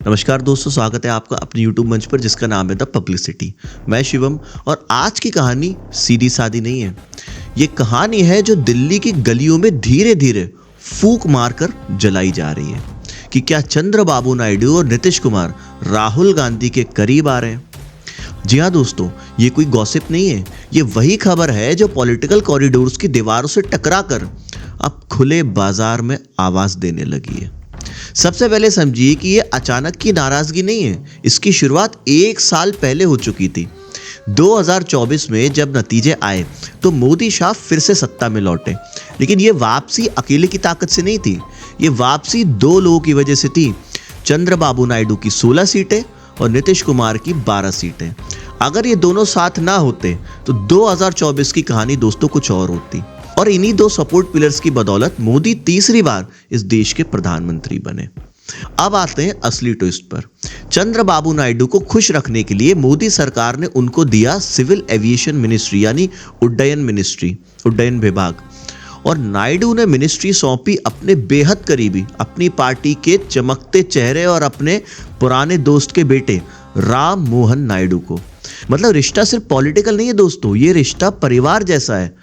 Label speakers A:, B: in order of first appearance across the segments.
A: नमस्कार दोस्तों, स्वागत है आपका अपने YouTube मंच पर जिसका नाम है द पब्लिसिटी। मैं शिवम और आज की कहानी सीधी सादी नहीं है। ये कहानी है जो दिल्ली की गलियों में धीरे धीरे फूंक मारकर जलाई जा रही है कि क्या चंद्रबाबू नायडू और नीतीश कुमार राहुल गांधी के करीब आ रहे हैं। जी हाँ दोस्तों, ये कोई गॉसिप नहीं है, ये वही खबर है जो पॉलिटिकल कॉरिडोर्स की दीवारों से टकरा कर अब खुले बाजार में आवाज देने लगी है। सबसे पहले समझिए कि ये अचानक की नाराजगी नहीं है, इसकी शुरुआत 1 साल पहले हो चुकी थी। 2024 में जब नतीजे आए तो मोदी शाह फिर से सत्ता में लौटे, लेकिन ये वापसी अकेले की ताकत से नहीं थी, ये वापसी 2 लोगों की वजह से थी। चंद्रबाबू नायडू की 16 सीटें और नीतीश कुमार की 12 सीटें। अगर ये दोनों साथ ना होते तो 2024 की कहानी दोस्तों कुछ और होती। और इन्हीं 2 सपोर्ट पिलर्स की बदौलत मोदी तीसरी बार इस देश के प्रधानमंत्री बने। अब आते हैं असली ट्विस्ट पर। चंद्रबाबू नायडू को खुश रखने के लिए मोदी सरकार ने उनको दिया सिविल एविएशन मिनिस्ट्री यानी उड्डयन विभाग। और नायडू ने मिनिस्ट्री सौंपी अपने बेहद करीबी, अपनी पार्टी के चमकते चेहरे और अपने पुराने दोस्त के बेटे राम मोहन नायडू को। मतलब रिश्ता सिर्फ पॉलिटिकल नहीं है दोस्तों, ये रिश्ता परिवार जैसा है।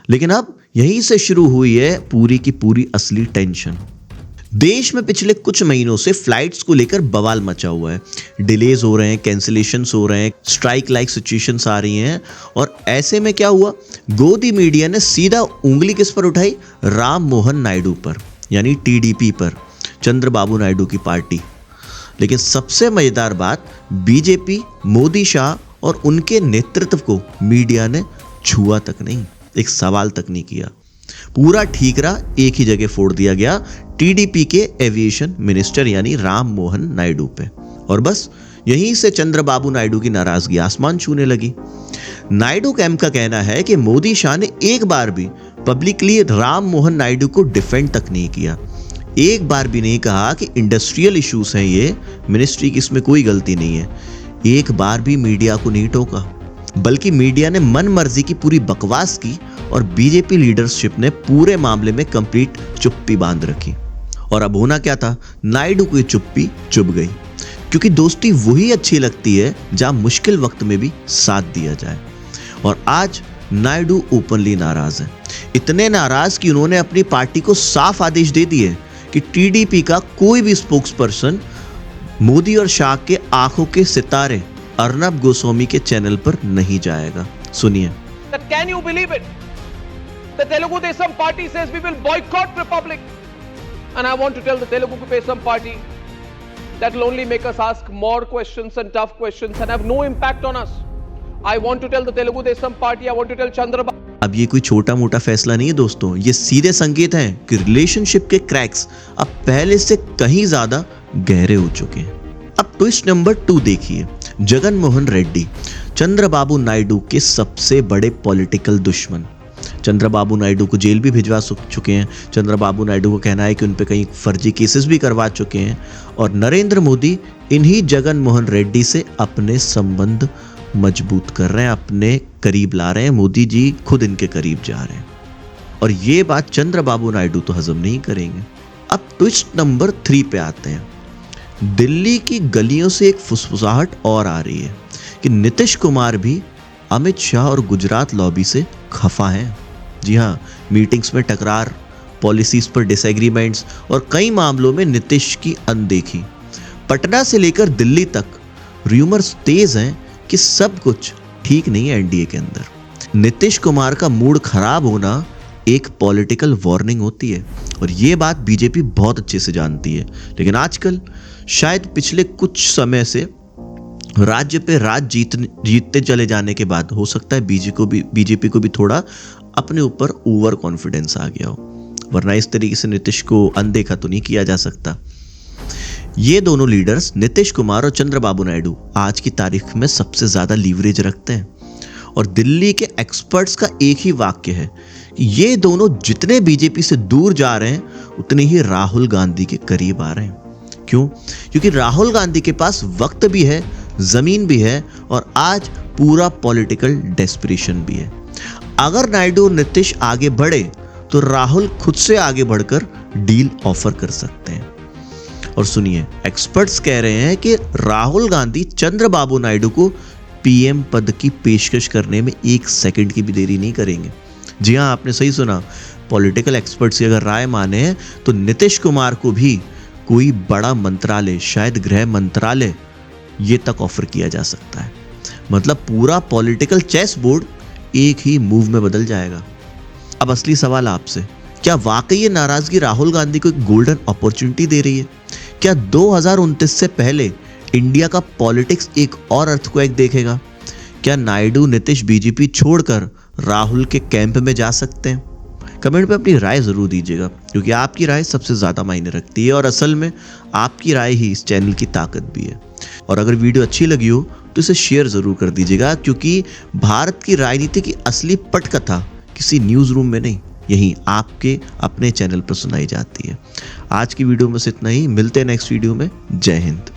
A: लेकिन अब यहीं से शुरू हुई है पूरी की पूरी असली टेंशन। देश में पिछले कुछ महीनों से फ्लाइट्स को लेकर बवाल मचा हुआ है। डिलेज हो रहे हैं, कैंसिलेशंस हो रहे हैं, स्ट्राइक लाइक सिचुएशंस आ रही हैं। और ऐसे में क्या हुआ, गोदी मीडिया ने सीधा उंगली किस पर उठाई? राम मोहन नायडू पर, यानी टीडीपी पर, चंद्रबाबू नायडू की पार्टी। लेकिन सबसे मजेदार बात, बीजेपी, मोदी शाह और उनके नेतृत्व को मीडिया ने छुआ तक नहीं, एक सवाल तक नहीं किया। पूरा ठीकरा एक ही जगह फोड़ दिया गया, टीडीपी के एविएशन मिनिस्टर यानी राम मोहन नायडू पे। और बस यहीं से चंद्रबाबू नायडू की नाराजगी आसमान छूने लगी। नायडू कैंप का कहना है कि मोदी शाह ने एक बार भी पब्लिकली राम मोहन नायडू को डिफेंड तक नहीं किया, एक बार भी नहीं कहा कि इंडस्ट्रियल इश्यूज हैं ये, मिनिस्ट्री की इसमें कोई गलती नहीं है। एक बार भी मीडिया को नहीं टोका, बल्कि मीडिया ने मन मर्जी की पूरी बकवास की और बीजेपी लीडरशिप ने पूरे मामले में कंप्लीट चुप्पी बांध रखी। और अब होना क्या था, नायडू को ये चुप्पी चुभ गई, क्योंकि दोस्ती वही अच्छी लगती है जहां मुश्किल वक्त में भी साथ दिया जाए। और आज नायडू ओपनली नाराज है, इतने नाराज कि उन्होंने अपनी पार्टी को साफ आदेश दे दिए कि टीडीपी का कोई भी स्पोक्स पर्सन मोदी और शाह के आंखों के सितारे अर्नब गोस्वामी के चैनल पर नहीं जाएगा। सुनिए।
B: Can you believe it? The Telugu Desam party says we will boycott Republic, and I want to tell the Telugu Desam party that will only make us ask more questions and tough questions and have no impact on us. I want to tell the Telugu Desam party, I want to tell Chandrababu.
A: अब ये कोई छोटा मोटा फैसला नहीं है दोस्तों, ये सीधे संकेत हैं कि रिलेशनशिप के क्रैक्स अब पहले से कहीं ज्यादा गहरे हो चुके हैं। अब ट्विस्ट नंबर 2 देखिए। जगन मोहन रेड्डी, चंद्रबाबू नायडू के सबसे बड़े पॉलिटिकल दुश्मन, चंद्रबाबू नायडू को जेल भी भिजवा चुके हैं। चंद्रबाबू नायडू को कहना है कि उन पे कई फर्जी केसेस भी करवा चुके हैं। और नरेंद्र मोदी इन्हीं जगन मोहन रेड्डी से अपने संबंध मजबूत कर रहे हैं, अपने करीब ला रहे हैं। मोदी जी खुद इनके करीब जा रहे हैं और ये बात चंद्रबाबू नायडू तो हजम नहीं करेंगे। अब ट्विस्ट नंबर 3 पे आते हैं। दिल्ली की गलियों से एक फुसफुसाहट और आ रही है कि नीतीश कुमार भी अमित शाह और गुजरात लॉबी से खफा हैं। जी हाँ, मीटिंग्स में टकरार, पॉलिसीज पर डिसएग्रीमेंट्स और कई मामलों में नीतीश की अनदेखी। पटना से लेकर दिल्ली तक रूमर्स तेज हैं कि सब कुछ ठीक नहीं है एनडीए के अंदर। नीतीश कुमार का मूड खराब होना एक पॉलिटिकल वार्निंग होती है और ये बात बीजेपी बहुत अच्छे से जानती है। लेकिन आजकल शायद पिछले कुछ समय से राज्य पे राज जीतते चले जाने के बाद हो सकता है बीजेपी को भी थोड़ा अपने ऊपर ओवर कॉन्फिडेंस आ गया हो, वरना इस तरीके से नीतीश को अनदेखा तो नहीं किया जा सकता। ये दोनों लीडर्स नीतीश कुमार और चंद्रबाबू नायडू आज की तारीख में सबसे ज्यादा लीवरेज रखते हैं। और दिल्ली के एक्सपर्ट्स का एक ही वाक्य है कि ये दोनों जितने बीजेपी से दूर जा रहे हैं उतने ही राहुल गांधी के करीब आ रहे हैं। क्यों? क्योंकि राहुल गांधी के पास वक्त भी है, जमीन भी है और आज पूरा पॉलिटिकल डेस्परेशन भी है। अगर नायडू और नीतीश आगे बढ़े तो राहुल खुद से आगे बढ़कर डील ऑफर कर सकते हैं। और सुनिए, एक्सपर्ट्स कह रहे हैं कि राहुल गांधी चंद्रबाबू नायडू को पीएम पद की पेशकश करने में 1 सेकंड की भी देरी नहीं करेंगे। जी हाँ, आपने सही सुना। पॉलिटिकल एक्सपर्ट्स की अगर राय माने तो नीतीश कुमार को भी कोई बड़ा मंत्रालय, शायद गृह मंत्रालय, ये तक ऑफर किया जा सकता है। मतलब पूरा पॉलिटिकल चेस बोर्ड एक ही मूव में बदल जाएगा। अब असली सवाल आपसे, क्या वाकई ये नाराजगी राहुल गांधी को एक गोल्डन अपॉर्चुनिटी दे रही है? क्या 2029 से पहले इंडिया का पॉलिटिक्स एक और अर्थक्वेक देखेगा? क्या नायडू, नीतीश बीजेपी छोड़कर राहुल के कैंप में जा सकते हैं? कमेंट पे अपनी राय ज़रूर दीजिएगा, क्योंकि आपकी राय सबसे ज़्यादा मायने रखती है और असल में आपकी राय ही इस चैनल की ताकत भी है। और अगर वीडियो अच्छी लगी हो तो इसे शेयर ज़रूर कर दीजिएगा, क्योंकि भारत की राजनीति की असली पटकथा किसी न्यूज़ रूम में नहीं, यहीं आपके अपने चैनल पर सुनाई जाती है। आज की वीडियो में बस इतना ही, मिलते हैं नेक्स्ट वीडियो में। जय हिंद।